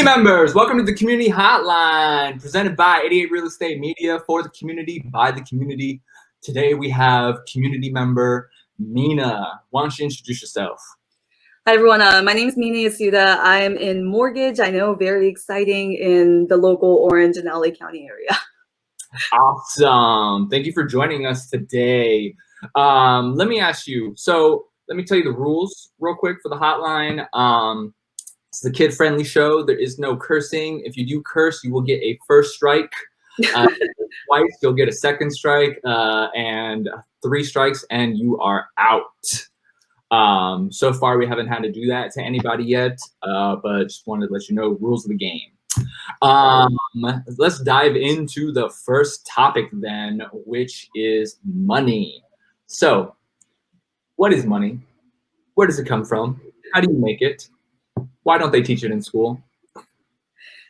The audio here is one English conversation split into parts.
Community members, welcome to the Community Hotline, presented by 88 Real Estate Media, for the community, by the community. Today we have community member Mina. Why don't you introduce yourself? Hi everyone, my name is Mina Yasuda. I am in mortgage. I know, very exciting in the local Orange and LA County area. Awesome. Thank you for joining us today. Let me ask you, let me tell you the rules real quick for the hotline. It's a kid-friendly show. There is no cursing. If you do curse, you will get a first strike. Twice, you'll get a second strike, and 3 strikes, and you are out. So far, we haven't had to do that to anybody yet, but just wanted to let you know rules of the game. Let's dive into the first topic then, which is money. So, what is money? Where does it come from? How do you make it? Why don't they teach it in school?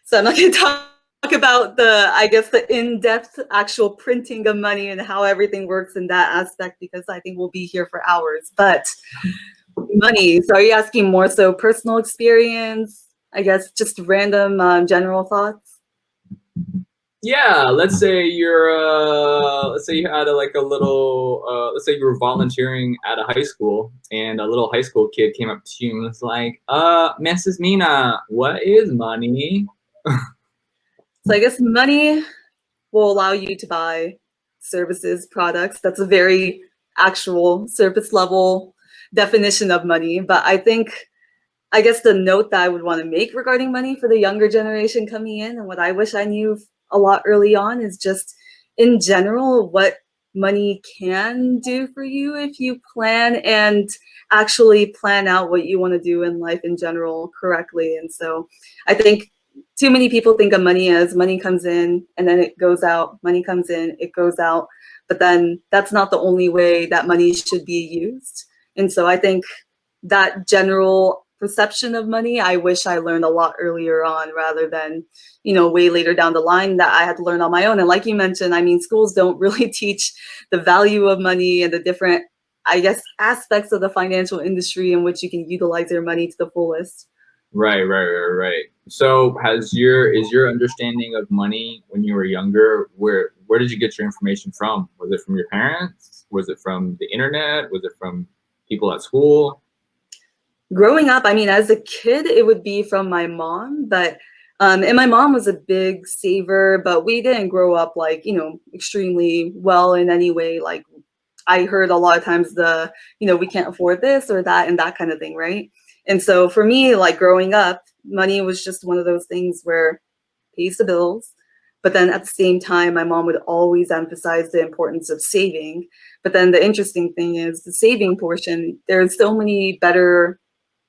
So I'm not going to talk about the in-depth actual printing of money and how everything works in that aspect, because I think we'll be here for hours. But money, so are you asking more so personal experience? I guess just random general thoughts? Yeah, let's say you're let's say you had let's say you were volunteering at a high school and a little high school kid came up to you and was like, Mrs. Mina, what is money? So I guess money will allow you to buy services, products. That's a very actual surface level definition of money. But I guess the note that I would want to make regarding money for the younger generation coming in, and what I wish I knew a lot early on, is just in general what money can do for you if you plan and actually plan out what you want to do in life in general correctly. And so I think too many people think of money as money comes in and then it goes out, money comes in, it goes out, but then that's not the only way that money should be used. And so I think that general perception of money, I wish I learned a lot earlier on, rather than, way later down the line that I had to learn on my own. And like you mentioned, I mean, schools don't really teach the value of money and the different, I guess, aspects of the financial industry in which you can utilize your money to the fullest. Right. So is your understanding of money when you were younger, where did you get your information from? Was it from your parents? Was it from the internet? Was it from people at school? Growing up, I mean, as a kid, it would be from my mom, but and my mom was a big saver, but we didn't grow up extremely well in any way. Like, I heard a lot of times we can't afford this or that and that kind of thing, right? And so for me, like growing up, money was just one of those things where pays the bills. But then at the same time, my mom would always emphasize the importance of saving. But then the interesting thing is the saving portion, there's so many better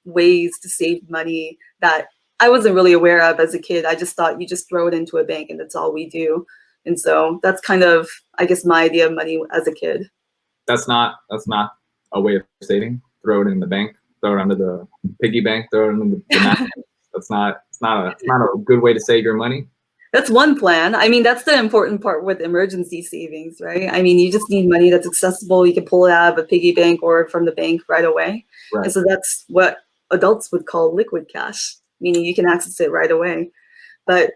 ways to save money that I wasn't really aware of as a kid. I just thought you just throw it into a bank and that's all we do. And so that's kind of, I guess, my idea of money as a kid. That's not a way of saving. Throw it in the bank, throw it under the piggy bank, throw it in the mattress. It's not a good way to save your money. That's one plan. I mean, that's the important part with emergency savings, right? I mean, you just need money that's accessible. You can pull it out of a piggy bank or from the bank right away. Right. And so that's what adults would call liquid cash, meaning you can access it right away. But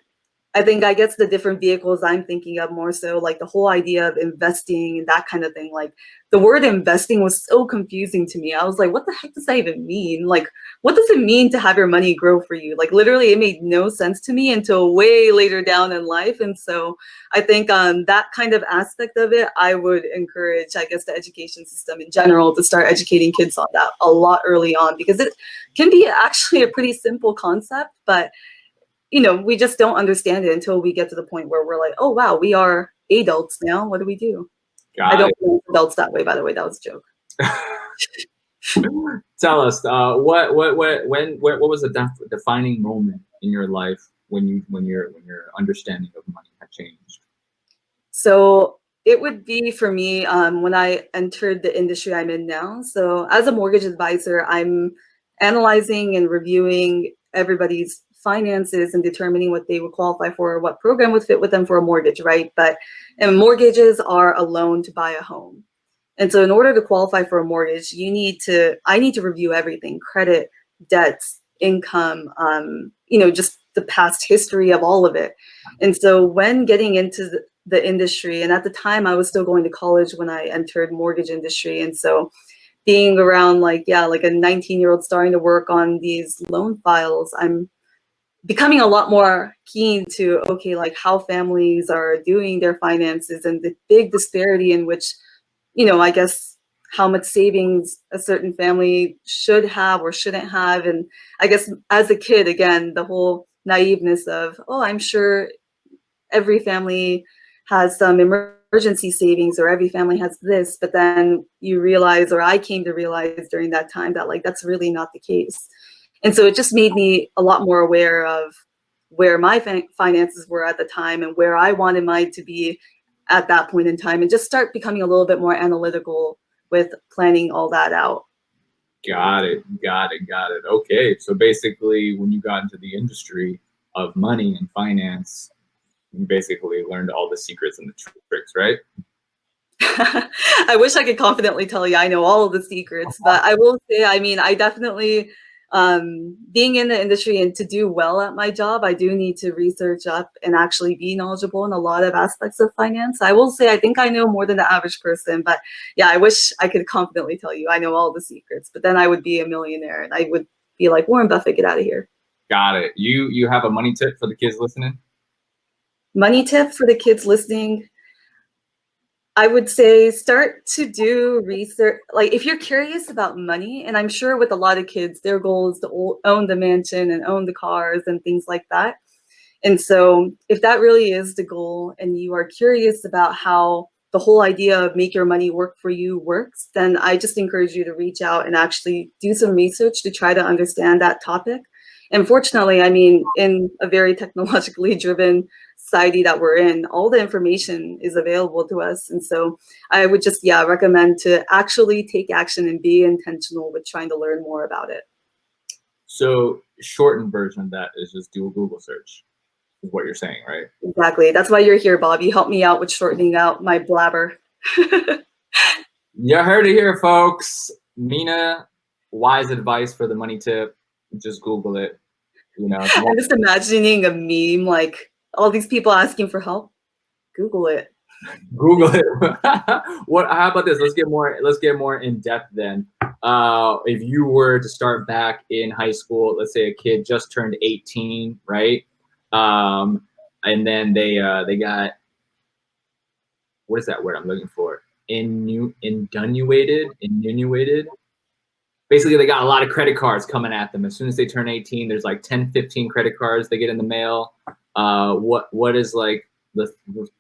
I guess the different vehicles I'm thinking of more so, like the whole idea of investing and that kind of thing, like the word investing was so confusing to me. I was like, what the heck does that even mean? Like, what does it mean to have your money grow for you? Like, literally, it made no sense to me until way later down in life. And so I think that kind of aspect of it, I would encourage, I guess, the education system in general to start educating kids on that a lot early on, because it can be actually a pretty simple concept, but we just don't understand it until we get to the point where we're like, oh, wow, we are adults now. What do we do? I don't think adults that way, by the way. That was a joke. Tell us, what was the defining moment in your life when your understanding of money had changed? So it would be for me when I entered the industry I'm in now. So as a mortgage advisor, I'm analyzing and reviewing everybody's finances and determining what they would qualify for, or what program would fit with them for a mortgage, right? And mortgages are a loan to buy a home. And so in order to qualify for a mortgage, I need to review everything: credit, debts, income, just the past history of all of it. And so when getting into the industry, and at the time I was still going to college when I entered mortgage industry. And so being around like a 19-year-old starting to work on these loan files, I'm becoming a lot more keen to, okay, like how families are doing their finances and the big disparity in which, I guess how much savings a certain family should have or shouldn't have. And I guess as a kid, again, the whole naiveness of, oh, I'm sure every family has some emergency savings or every family has this, but then you realize, or I came to realize during that time that like that's really not the case. And so it just made me a lot more aware of where my finances were at the time and where I wanted mine to be at that point in time, and just start becoming a little bit more analytical with planning all that out. Got it. Okay, so basically when you got into the industry of money and finance, you basically learned all the secrets and the tricks, right? I wish I could confidently tell you I know all of the secrets, but I will say, I mean, I definitely, being in the industry and to do well at my job, I do need to research up and actually be knowledgeable in a lot of aspects of finance. I will say I think I know more than the average person, but yeah, I wish I could confidently tell you I know all the secrets, but then I would be a millionaire and I would be like, Warren Buffett, get out of here. Got it. You have a money tip for the kids listening? Money tip for the kids listening. I would say start to do research. Like if you're curious about money, and I'm sure with a lot of kids, their goal is to own the mansion and own the cars and things like that. And so if that really is the goal and you are curious about how the whole idea of make your money work for you works, then I just encourage you to reach out and actually do some research to try to understand that topic. And fortunately, I mean, in a very technologically driven society that we're in, all the information is available to us. And so I would just, recommend to actually take action and be intentional with trying to learn more about it. So shortened version of that is just do a Google search, is what you're saying, right? Exactly. That's why you're here, Bob. You help me out with shortening out my blabber. You heard it here, folks. Mina, wise advice for the money tip. Just Google it. I'm just imagining a meme like all these people asking for help. Google it. Google it. How about this? Let's get more in depth then. If you were to start back in high school, let's say a kid just turned 18, right? And then they got, what is that word I'm looking for? Innuated. Basically, they got a lot of credit cards coming at them. As soon as they turn 18, there's like 10, 15 credit cards they get in the mail. What is like the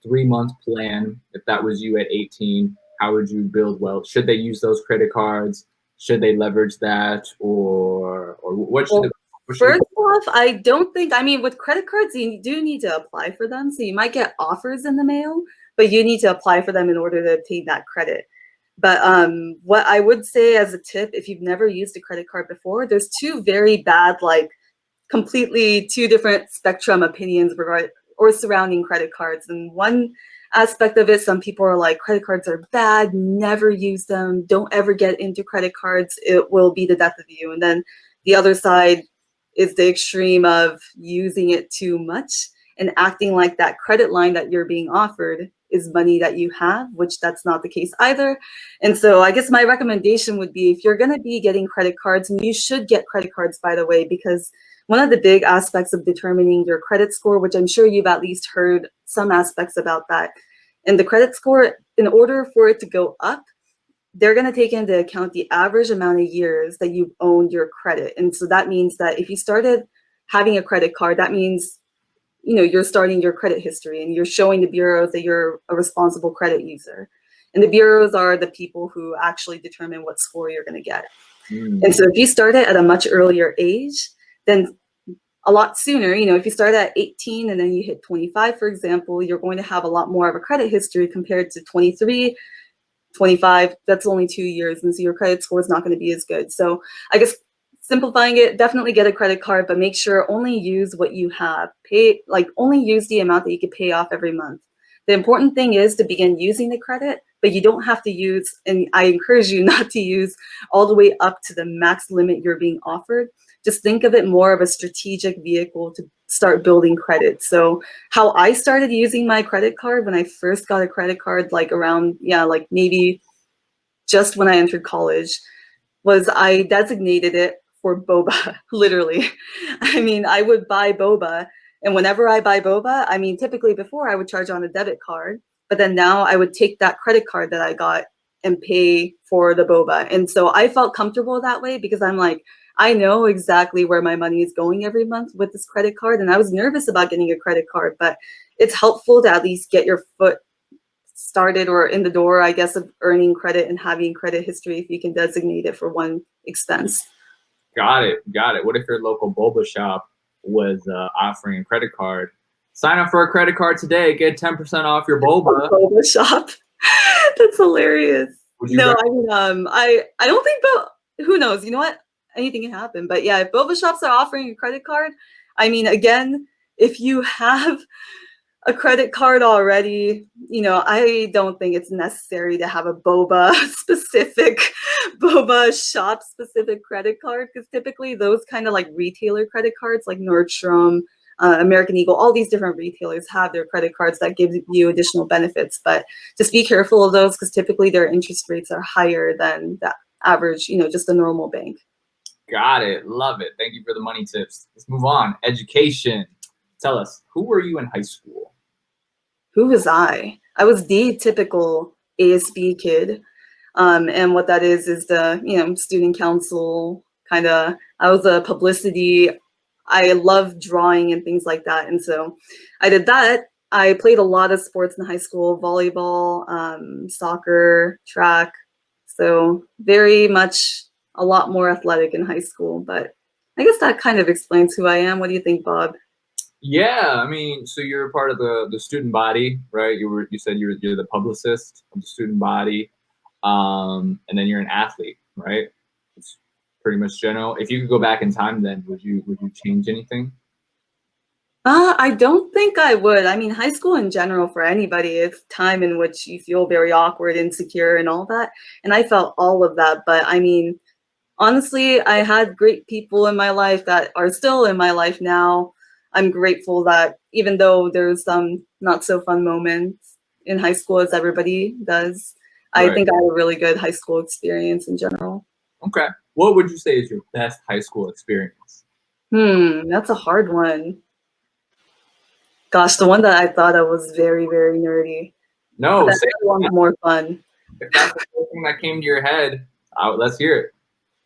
3-month plan? If that was you at 18, how would you build wealth? Should they use those credit cards? Should they leverage that? Or what should First off, I don't think, I mean, with credit cards, you do need to apply for them. So you might get offers in the mail, but you need to apply for them in order to obtain that credit. But what I would say as a tip, if you've never used a credit card before, there's two very bad, like completely two different spectrum opinions surrounding credit cards. And one aspect of it, some people are like, credit cards are bad, never use them, don't ever get into credit cards, it will be the death of you. And then the other side is the extreme of using it too much and acting like that credit line that you're being offered is money that you have, which that's not the case either. And so I guess my recommendation would be, if you're going to be getting credit cards, and you should get credit cards, by the way, because one of the big aspects of determining your credit score, which I'm sure you've at least heard some aspects about that, and the credit score, in order for it to go up, they're going to take into account the average amount of years that you've owned your credit. And so that means that if you started having a credit card, that means you're starting your credit history and you're showing the bureaus that you're a responsible credit user. And the bureaus are the people who actually determine what score you're going to get. And so if you start it at a much earlier age, then a lot sooner, if you start at 18 and then you hit 25, for example, you're going to have a lot more of a credit history compared to 23, 25, that's only 2 years. And so your credit score is not going to be as good. So I guess simplifying it, definitely get a credit card, but make sure only use what you have. Only use the amount that you could pay off every month. The important thing is to begin using the credit, but you don't have to use, and I encourage you not to use all the way up to the max limit you're being offered. just think of it more of a strategic vehicle to start building credit. So how I started using my credit card when I first got a credit card, like around, like maybe just when I entered college, was I designated it for boba, literally. I mean, I would buy boba, and whenever I buy boba, I mean, typically before I would charge on a debit card, but then now I would take that credit card that I got and pay for the boba. And so I felt comfortable that way because I'm like, I know exactly where my money is going every month with this credit card. And I was nervous about getting a credit card, but it's helpful to at least get your foot started or in the door, I guess, of earning credit and having credit history if you can designate it for one expense. Got it. What if your local boba shop was offering a credit card? Sign up for a credit card today, get 10% off your boba. Boba shop. That's hilarious. No, I mean, I don't think, who knows? You know what? Anything can happen. But yeah, if boba shops are offering a credit card, I mean, again, if you have a credit card already, I don't think it's necessary to have a boba shop specific credit card, because typically those kind of like retailer credit cards like Nordstrom, American Eagle, all these different retailers have their credit cards that give you additional benefits. But just be careful of those because typically their interest rates are higher than the average, just a normal bank. Got it. Love it. Thank you for the money tips. Let's move on. Education. Tell us, who were you in high school? Who was I? I was the typical ASB kid. And what that is the, student council kind of, I was a publicity. I love drawing and things like that. And so I did that. I played a lot of sports in high school, volleyball, soccer, track. So very much a lot more athletic in high school. But I guess that kind of explains who I am. What do you think, Bob? Yeah, I mean, so you're part of the student body, right? You said you're the publicist of the student body, and then you're an athlete, right? It's pretty much general. If you could go back in time, then would you change anything? I don't think I would. I mean, high school in general for anybody, it's time in which you feel very awkward, insecure, and all that. And I felt all of that. But I mean, honestly, I had great people in my life that are still in my life now. I'm grateful that even though there's some not so fun moments in high school, as everybody does, I think I had a really good high school experience in general. Okay. What would you say is your best high school experience? That's a hard one. Gosh, the one that I thought of was very, very nerdy. No, that's one more fun. If that's the first thing that came to your head, let's hear it.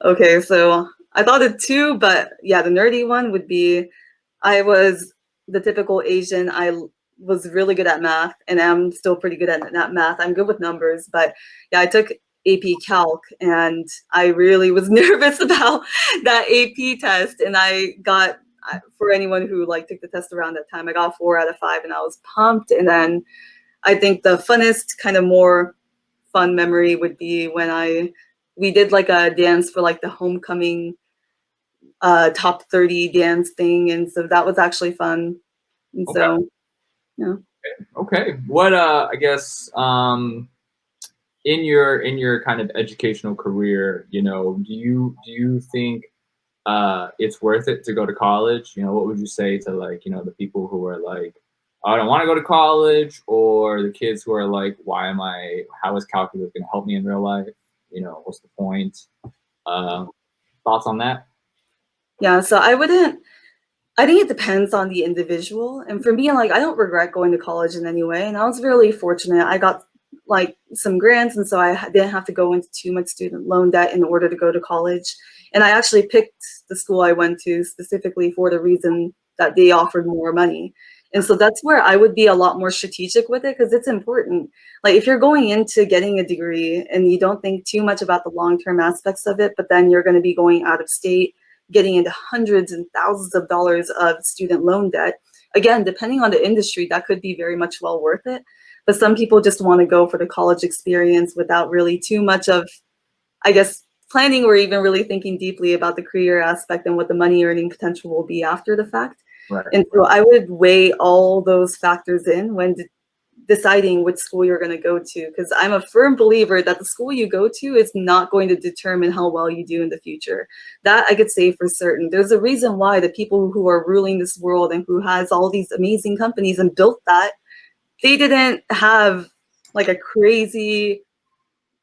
Okay, so I thought it too, but yeah, the nerdy one would be, I was the typical Asian. I was really good at math, and I'm still pretty good at math. I'm good with numbers, but yeah, I took AP Calc, and I really was nervous about that AP test, and I got, for anyone who took the test around that time, I got 4 out of 5, and I was pumped. And then I think the funnest, kind of more fun memory would be when we did like a dance for like the homecoming top 30 dance thing, and so that was actually fun. And so yeah. Okay. What I guess in your kind of educational career, do you think it's worth it to go to college? What would you say to the people who are like, I don't want to go to college, or the kids who are like, how is calculus going to help me in real life? What's the point? Thoughts on that? Yeah, so I think it depends on the individual. And for me, I don't regret going to college in any way. And I was really fortunate. I got some grants, and so I didn't have to go into too much student loan debt in order to go to college. And I actually picked the school I went to specifically for the reason that they offered more money. And so that's where I would be a lot more strategic with it, because it's important. If you're going into getting a degree and you don't think too much about the long-term aspects of it, but then you're going to be going out of state, getting into hundreds and thousands of dollars of student loan debt. Again, depending on the industry, that could be very much well worth it. But some people just want to go for the college experience without really too much of, I guess, planning or even really thinking deeply about the career aspect and what the money earning potential will be after the fact. Right. And so I would weigh all those factors in when deciding which school you're going to go to, because I'm a firm believer that the school you go to is not going to determine how well you do in the future. That I could say for certain. There's a reason why the people who are ruling this world and who has all these amazing companies and built that, they didn't have like a crazy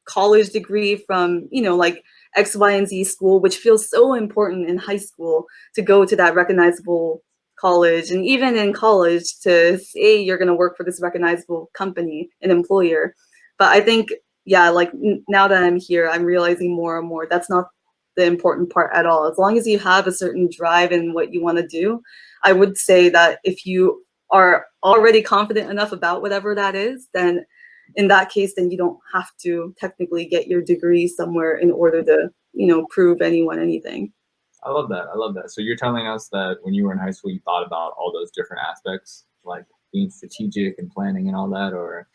college degree from, you know, like X, Y, and Z school, which feels so important in high school to go to that recognizable college. And even in college to say you're going to work for this recognizable company, an employer. But I think, yeah, like now that I'm here, I'm realizing more and more that's not the important part at all. As long as you have a certain drive in what you want to do, I would say that if you are already confident enough about whatever that is, then in that case, then you don't have to technically get your degree somewhere in order to, you know, prove anyone anything. I love that. I love that. So you're telling us that when you were in high school, you thought about all those different aspects, like being strategic and planning and all that, or?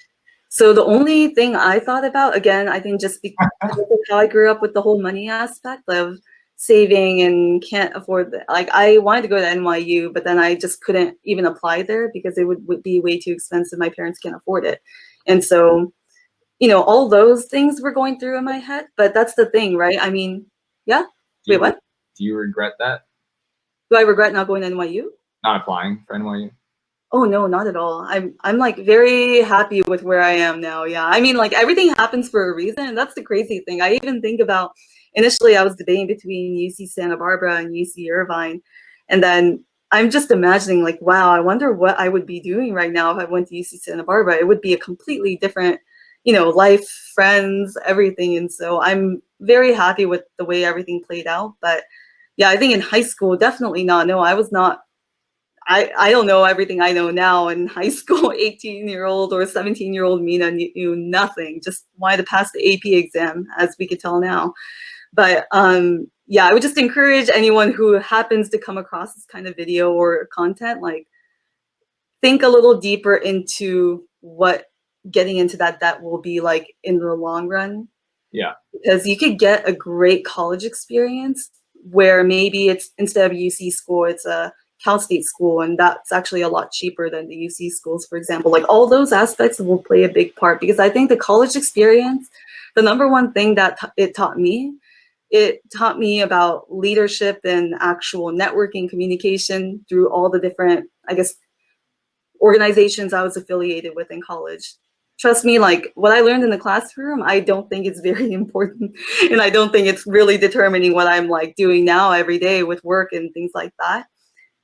So the only thing I thought about, again, I think just because of how I grew up with the whole money aspect of saving and can't afford that. Like I wanted to go to NYU, but then I just couldn't even apply there because it would be way too expensive. My parents can't afford it. And so, you know, all those things were going through in my head, but that's the thing, right? I mean, yeah. Wait, what? Do you regret that? Do I regret not going to NYU? Not applying for NYU? Oh no, not at all. I'm like very happy with where I am now. Yeah. I mean, like everything happens for a reason. That's the crazy thing. I even think about initially I was debating between UC Santa Barbara and UC Irvine. And then I'm just imagining like, wow, I wonder what I would be doing right now if I went to UC Santa Barbara. It would be a completely different, you know, life, friends, everything. And so I'm very happy with the way everything played out. But yeah, I think in high school, definitely not. No, I was not. I don't know everything I know now. In high school, 18-year-old or 17-year-old Mina knew nothing, just wanted to pass the AP exam, as we could tell now. But yeah, I would just encourage anyone who happens to come across this kind of video or content, like think a little deeper into what getting into that debt will be like in the long run. Yeah. Because you could get a great college experience where maybe it's instead of UC school, it's a Cal State school, and that's actually a lot cheaper than the UC schools, for example. Like all those aspects will play a big part because I think the college experience, the number one thing that it taught me about leadership and actual networking communication through all the different, I guess, organizations I was affiliated with in college. Trust me, like what I learned in the classroom, I don't think it's very important. And I don't think it's really determining what I'm like doing now every day with work and things like that.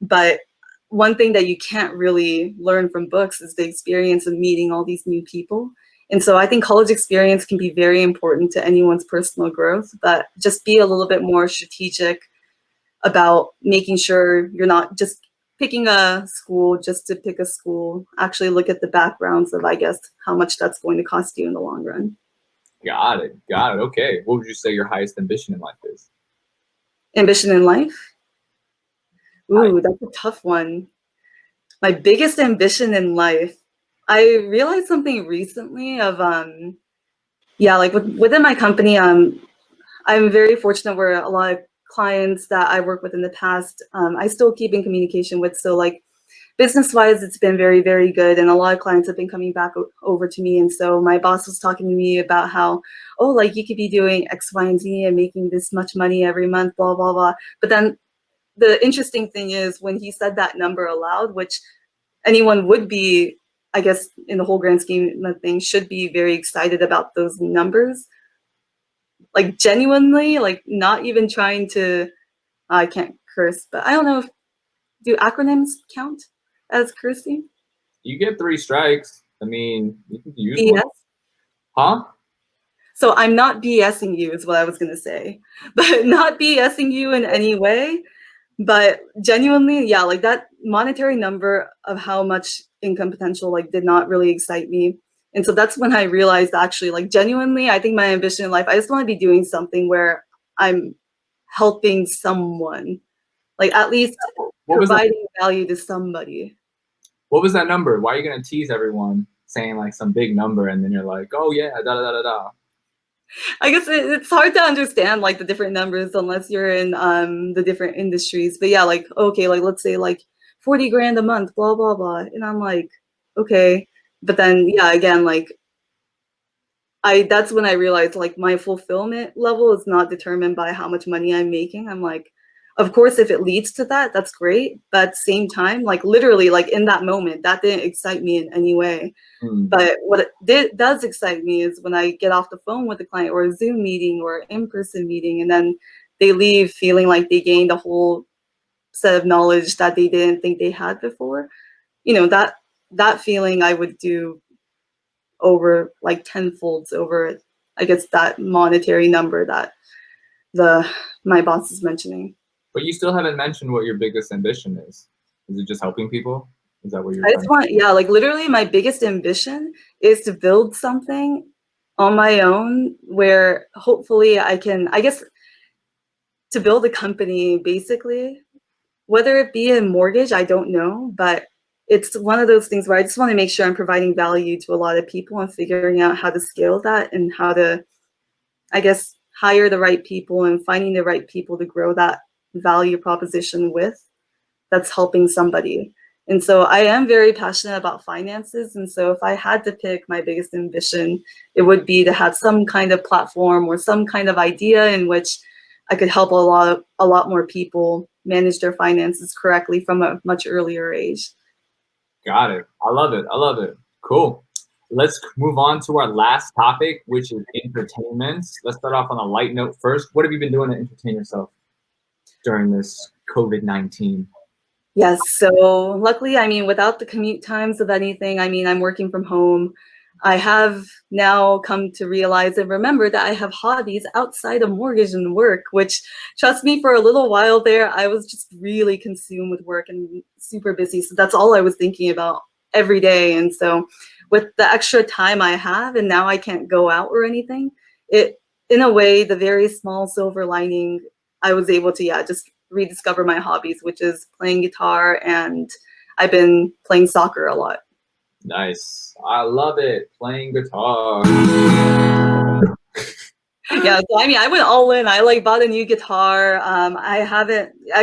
But one thing that you can't really learn from books is the experience of meeting all these new people. And so I think college experience can be very important to anyone's personal growth, but just be a little bit more strategic about making sure you're not just picking a school just to pick a school. Actually look at the backgrounds of, I guess, how much that's going to cost you in the long run. Got it. Got it. Okay. What would you say your highest ambition in life is? Ambition in life? Ooh, that's a tough one. My biggest ambition in life, I realized something recently of, yeah, like within my company, I'm very fortunate where a lot of clients that I worked with in the past, I still keep in communication with. So like business-wise, it's been very, very good. And a lot of clients have been coming back over to me. And so my boss was talking to me about how, oh, like you could be doing X, Y, and Z and making this much money every month, blah, blah, blah. But then the interesting thing is when he said that number aloud, which anyone would be, I guess, in the whole grand scheme of things, should be very excited about those numbers. Like genuinely, like not even trying to, I can't curse, but I don't know if, do acronyms count as cursing? You get 3 strikes. I mean, you can use BS? one. Huh? So I'm not BSing you is what I was gonna say, but not BSing you in any way. But genuinely, yeah, like that monetary number of how much income potential like did not really excite me. And so that's when I realized actually like genuinely, I think my ambition in life, I just want to be doing something where I'm helping someone, like at least providing value to somebody. What was that number? Why are you going to tease everyone saying like some big number and then you're like, oh yeah, da da da da da. I guess it's hard to understand like the different numbers unless you're in the different industries. But yeah, like, okay, like let's say like 40 grand a month, blah, blah, blah. And I'm like, okay, But then, yeah, again, like that's when I realized like my fulfillment level is not determined by how much money I'm making. I'm like, of course, if it leads to that, that's great. But at the same time, like literally, like in that moment, that didn't excite me in any way. But what does excite me is when I get off the phone with the client or a Zoom meeting or in-person meeting, and then they leave feeling like they gained a whole set of knowledge that they didn't think they had before. You know, that feeling I would do over like tenfolds over, I guess, that monetary number that my boss is mentioning. But you still haven't mentioned what your biggest ambition is. Is it just helping people? Is that what you're I trying just to want, yeah, like literally my biggest ambition is to build something on my own where hopefully I can, I guess, to build a company basically, whether it be a mortgage, I don't know, but it's one of those things where I just want to make sure I'm providing value to a lot of people and figuring out how to scale that and how to, I guess, hire the right people and finding the right people to grow that value proposition with that's helping somebody. And so I am very passionate about finances. And so if I had to pick my biggest ambition, it would be to have some kind of platform or some kind of idea in which I could help a lot more people manage their finances correctly from a much earlier age. Got it. I love it. I love it. Cool. Let's move on to our last topic, which is entertainment. Let's start off on a light note first. What have you been doing to entertain yourself during this COVID-19? Yes, so luckily, I mean, without the commute times of anything, I mean, I'm working from home. I have now come to realize and remember that I have hobbies outside of mortgage and work, which, trust me, for a little while there, I was just really consumed with work and super busy. So that's all I was thinking about every day. And so with the extra time I have, and now I can't go out or anything, in a way, the very small silver lining, I was able to, yeah, just rediscover my hobbies, which is playing guitar, and I've been playing soccer a lot. Nice. I love it. Playing guitar. Yeah, so I mean, I went all in. I like bought a new guitar. I've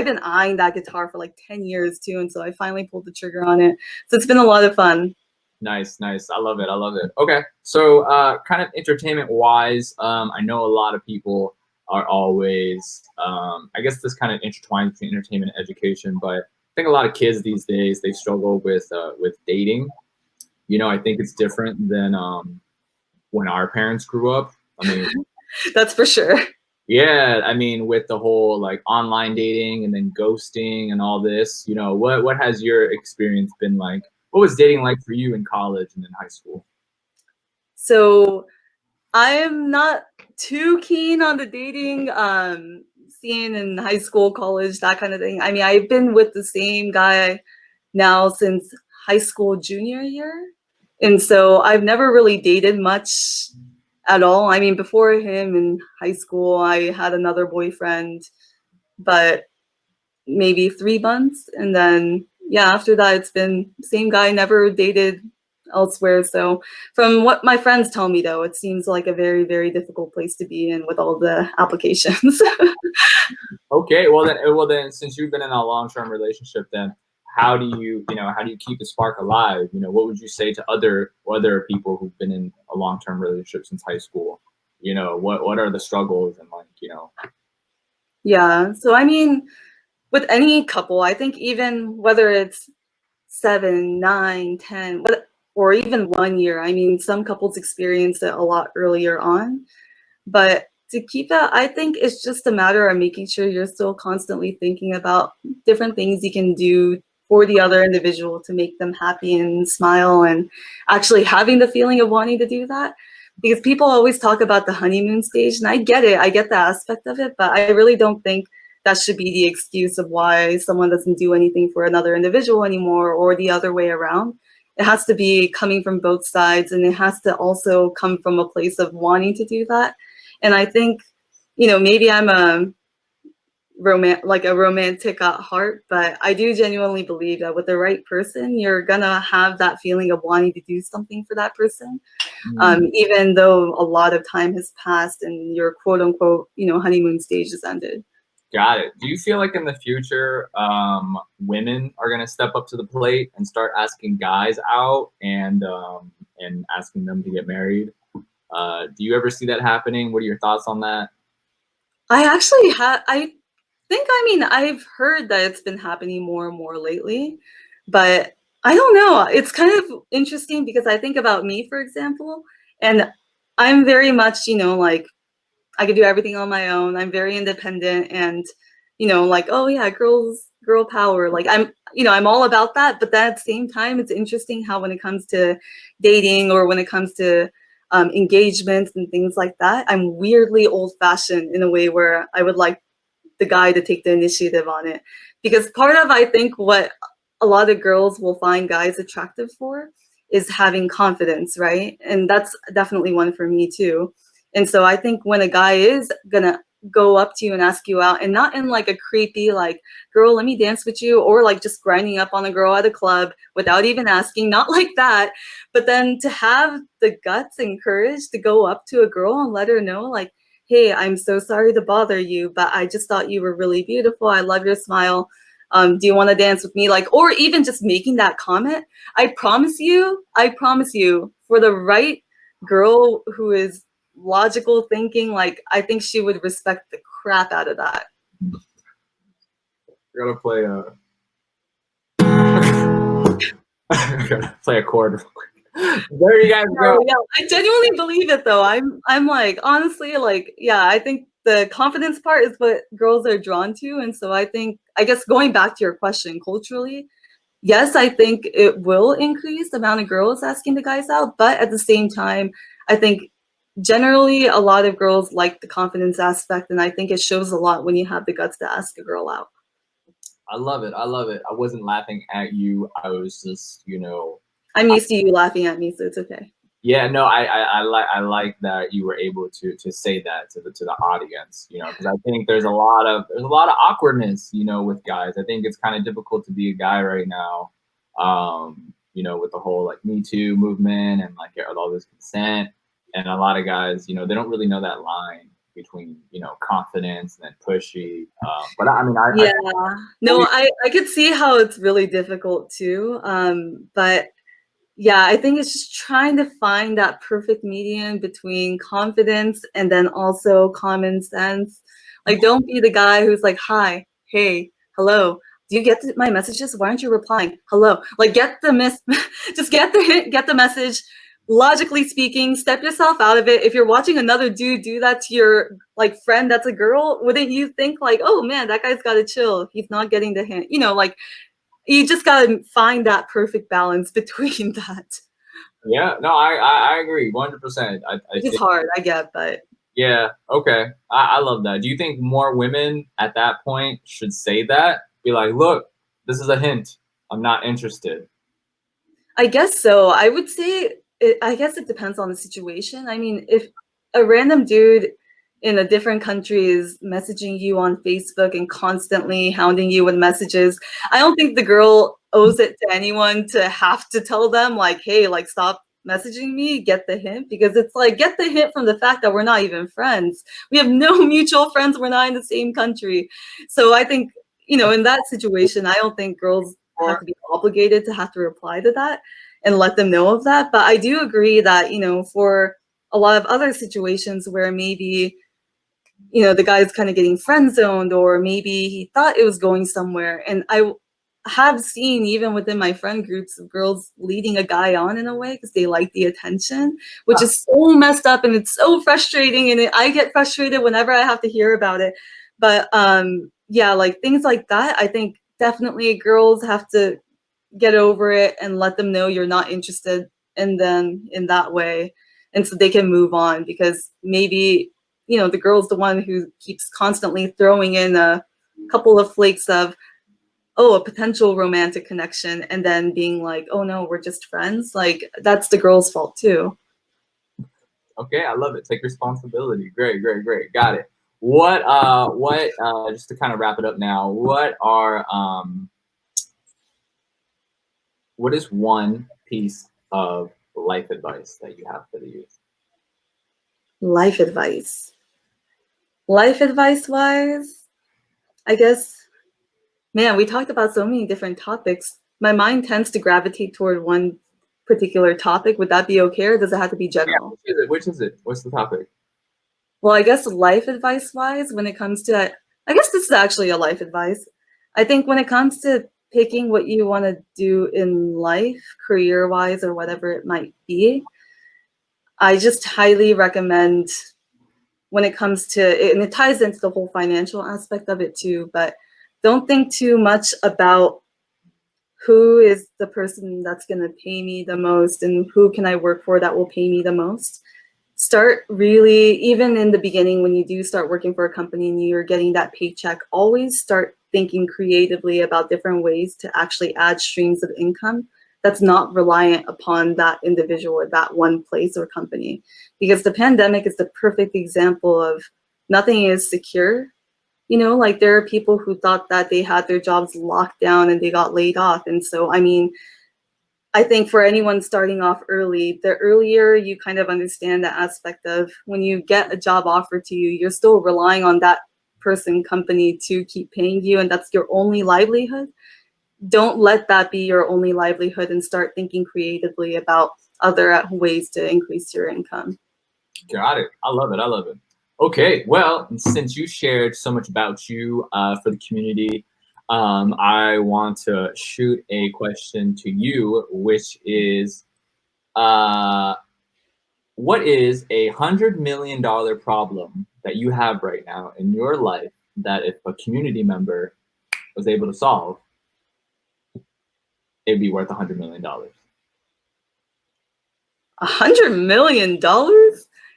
been eyeing that guitar for like 10 years too, and so I finally pulled the trigger on it. So it's been a lot of fun. Nice, nice. I love it. I love it. Okay. So kind of entertainment wise, I know a lot of people are always I guess this kind of intertwines between entertainment and education, but I think a lot of kids these days they struggle with dating. You know, I think it's different than when our parents grew up. I mean, That's for sure. yeah, I mean, with the whole like online dating and then ghosting and all this, you know, what has your experience been like? What was dating like for you in college and in high school? So I am not too keen on the dating scene in high school, college, that kind of thing. I mean, I've been with the same guy now since high school junior year. And so I've never really dated much at all. I mean, before him in high school, I had another boyfriend, but maybe 3 months. And then, yeah, after that, it's been same guy, never dated elsewhere. So from what my friends tell me, though, it seems like a very, very difficult place to be in with all the applications. Okay, well then, since you've been in a long-term relationship, then how do you keep the spark alive? You know, what would you say to other people who've been in a long-term relationship since high school? You know, what are the struggles and like, you know? Yeah. So, I mean, with any couple, I think even whether it's 7, 9, 10, or even 1 year, I mean, some couples experience it a lot earlier on. But to keep that, I think it's just a matter of making sure you're still constantly thinking about different things you can do for the other individual to make them happy and smile, and actually having the feeling of wanting to do that. Because people always talk about the honeymoon stage, and I get it, I get the aspect of it, but I really don't think that should be the excuse of why someone doesn't do anything for another individual anymore, or the other way around. It has to be coming from both sides, and it has to also come from a place of wanting to do that. And I think, maybe I'm a romantic at heart, but I do genuinely believe that with the right person, you're gonna have that feeling of wanting to do something for that person, even though a lot of time has passed and your quote unquote, honeymoon stage has ended. Got it. Do you feel like in the future, women are gonna step up to the plate and start asking guys out and asking them to get married? Do you ever see that happening? What are your thoughts on that? I actually have. I mean, I've heard that it's been happening more and more lately, but I don't know. It's kind of interesting because I think about me, for example, and I'm very much, like I could do everything on my own. I'm very independent and, like, oh yeah, girl power. Like I'm all about that. But then at the same time, it's interesting how when it comes to dating or when it comes to engagements and things like that, I'm weirdly old fashioned in a way where I would like the guy to take the initiative on it. Because part of, I think, what a lot of girls will find guys attractive for is having confidence, right? And that's definitely one for me too. And so I think when a guy is gonna go up to you and ask you out, and not in like a creepy, like, girl, let me dance with you, or like just grinding up on a girl at a club without even asking, not like that, but then to have the guts and courage to go up to a girl and let her know, like, hey, I'm so sorry to bother you, but I just thought you were really beautiful. I love your smile. Do you want to dance with me? Like, or even just making that comment. I promise you, for the right girl who is logical thinking, like, I think she would respect the crap out of that. We're gonna play a we're gonna play a chord. There you guys go. Yeah, I genuinely believe it though. I'm like, honestly, like, yeah, I think the confidence part is what girls are drawn to. And so I guess going back to your question culturally, yes, I think it will increase the amount of girls asking the guys out. But at the same time, I think generally a lot of girls like the confidence aspect. And I think it shows a lot when you have the guts to ask a girl out. I love it. I love it. I wasn't laughing at you. I was just, I'm used to you laughing at me, so it's okay. yeah, no, I like that you were able to say that to the audience, because I think there's a lot of awkwardness, with guys. I think it's kind of difficult to be a guy right now, with the whole like Me Too movement and like all this consent, and a lot of guys, they don't really know that line between confidence and then pushy. But I mean, Yeah, no, I could see how it's really difficult too. But yeah, I think it's just trying to find that perfect medium between confidence and then also common sense. Like, don't be the guy who's like, hi, hey, hello. Do you get my messages? Why aren't you replying? Hello. Like, get the just get the hint, get the message. Logically speaking, step yourself out of it. If you're watching another dude do that to your like friend that's a girl, wouldn't you think like, oh man, that guy's gotta chill. He's not getting the hint. Like you just gotta find that perfect balance between that. yeah, no, I agree 100%. I Which is think. hard, I get, but Yeah, okay. I love that. Do you think more women at that point should say that? Be like, look, this is a hint. I'm not interested. I guess so. I would say I guess it depends on the situation. I mean, if a random dude in a different country is messaging you on Facebook and constantly hounding you with messages, I don't think the girl owes it to anyone to have to tell them like, hey, like stop messaging me, get the hint, because it's like get the hint from the fact that we're not even friends. We have no mutual friends, we're not in the same country. So I think, in that situation, I don't think girls have to be obligated to have to reply to that and let them know of that. But I do agree that, for a lot of other situations where maybe, the guy's kind of getting friend zoned or maybe he thought it was going somewhere. And I have seen even within my friend groups of girls leading a guy on in a way because they like the attention, which is so messed up and it's so frustrating. And I get frustrated whenever I have to hear about it. But yeah, like things like that, I think definitely girls have to get over it and let them know you're not interested in them in that way, and so they can move on because maybe the girl's the one who keeps constantly throwing in a couple of flakes of a potential romantic connection and then being like, oh no, we're just friends. Like that's the girl's fault too. Okay, I love it. Take responsibility. Great, great, great. Got it. Just to kind of wrap it up now, what is one piece of life advice that you have for the youth? Life advice wise, I guess, man, we talked about so many different topics. My mind tends to gravitate toward one particular topic. Would that be okay, or does it have to be Yeah, general? which is it? What's the topic? Well, I guess life advice wise, when it comes to, I guess this is actually a life advice. I think when it comes to picking what you want to do in life, career wise, or whatever it might be, I just highly recommend when it comes to it, and it ties into the whole financial aspect of it too, but don't think too much about who is the person that's going to pay me the most and who can I work for that will pay me the most. Start really, even in the beginning, when you do start working for a company and you're getting that paycheck, always start thinking creatively about different ways to actually add streams of income that's not reliant upon that individual or that one place or company. Because the pandemic is the perfect example of nothing is secure. You know, like there are people who thought that they had their jobs locked down and they got laid off. And so, I mean, I think for anyone starting off early, the earlier you kind of understand the aspect of when you get a job offered to you, you're still relying on that person, company to keep paying you, and that's your only livelihood. Don't let that be your only livelihood and start thinking creatively about other ways to increase your income. Got it. I love it. I love it. Okay. Well, since you shared so much about you for the community, I want to shoot a question to you, which is, what is $100 million problem that you have right now in your life that if a community member was able to solve, it'd be worth $100 million? $100 million?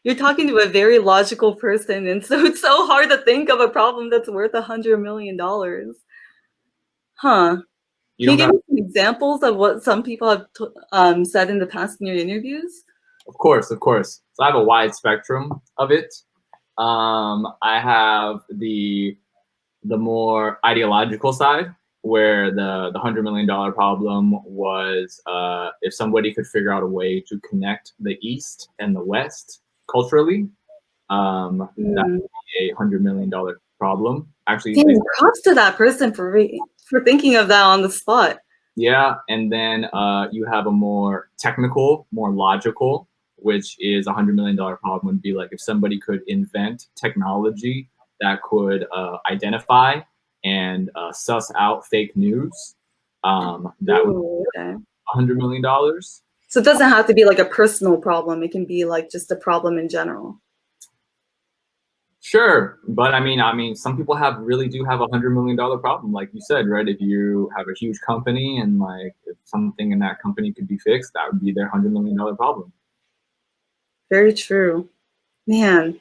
You're talking to a very logical person, and so it's so hard to think of a problem that's worth $100 million. Huh. You Can don't you give got, me some examples of what some people have said in the past in your interviews? of course, of course. So I have a wide spectrum of it. I have the more ideological side, where the $100 million problem was if somebody could figure out a way to connect the East and the West culturally, that would be $100 million problem. Actually, Damn, props to that person for thinking of that on the spot. yeah, and then you have a more technical, more logical, which is $100 million problem would be like if somebody could invent technology that could identify and suss out fake news. That would Ooh, okay. $100 million. So it doesn't have to be like a personal problem. It can be like just a problem in general. Sure, but I mean, some people really do have $100 million problem, like you said, right? If you have a huge company and like if something in that company could be fixed, that would be their $100 million problem. Very true. Man,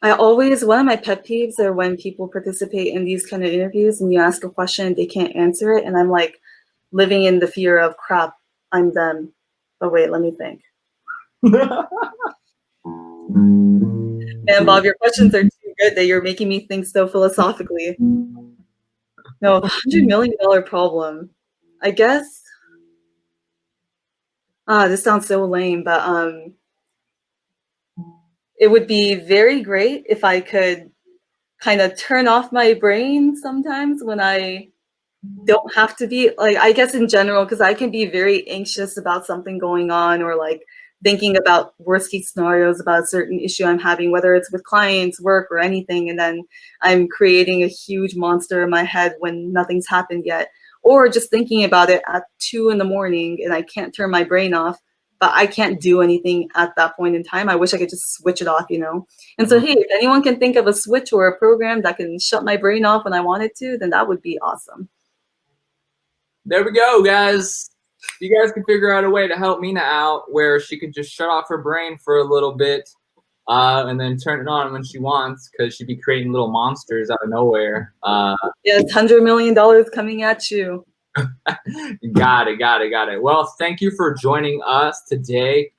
one of my pet peeves are when people participate in these kind of interviews and you ask a question, they can't answer it. And I'm like living in the fear of crap, I'm them. But wait, let me think. Man, Bob, your questions are too good that you're making me think so philosophically. No, $100 million problem. I guess, this sounds so lame, but it would be very great if I could kind of turn off my brain sometimes when I don't have to be like, I guess in general, because I can be very anxious about something going on or like thinking about worst case scenarios about a certain issue I'm having, whether it's with clients, work, or anything. And then I'm creating a huge monster in my head when nothing's happened yet, or just thinking about it at 2 in the morning and I can't turn my brain off, but I can't do anything at that point in time. I wish I could just switch it off, you know? And so, hey, if anyone can think of a switch or a program that can shut my brain off when I wanted to, then that would be awesome. There we go, guys. You guys can figure out a way to help Mina out where she can just shut off her brain for a little bit and then turn it on when she wants, because she'd be creating little monsters out of nowhere. Yes, $100 million coming at you. Got it. Well, thank you for joining us today.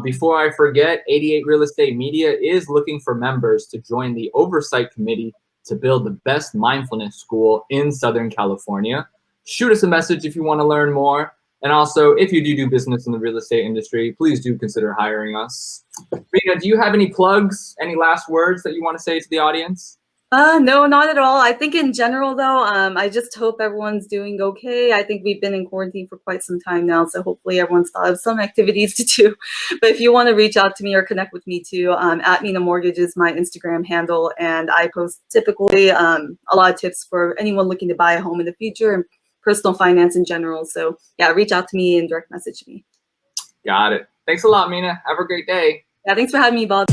Before I forget, 88 Real Estate Media is looking for members to join the oversight committee to build the best mindfulness school in Southern California. Shoot us a message if you want to learn more. And also, if you do business in the real estate industry, please do consider hiring us. Rita, do you have any plugs, any last words that you want to say to the audience? No, not at all. I think in general, though, I just hope everyone's doing okay. I think we've been in quarantine for quite some time now, so hopefully everyone's thought of some activities to do. But if you want to reach out to me or connect with me too, at Mina Mortgage is my Instagram handle, and I post typically a lot of tips for anyone looking to buy a home in the future and personal finance in general. So yeah, reach out to me and direct message me. Got it. Thanks a lot, Mina. Have a great day. Yeah, thanks for having me, Bob.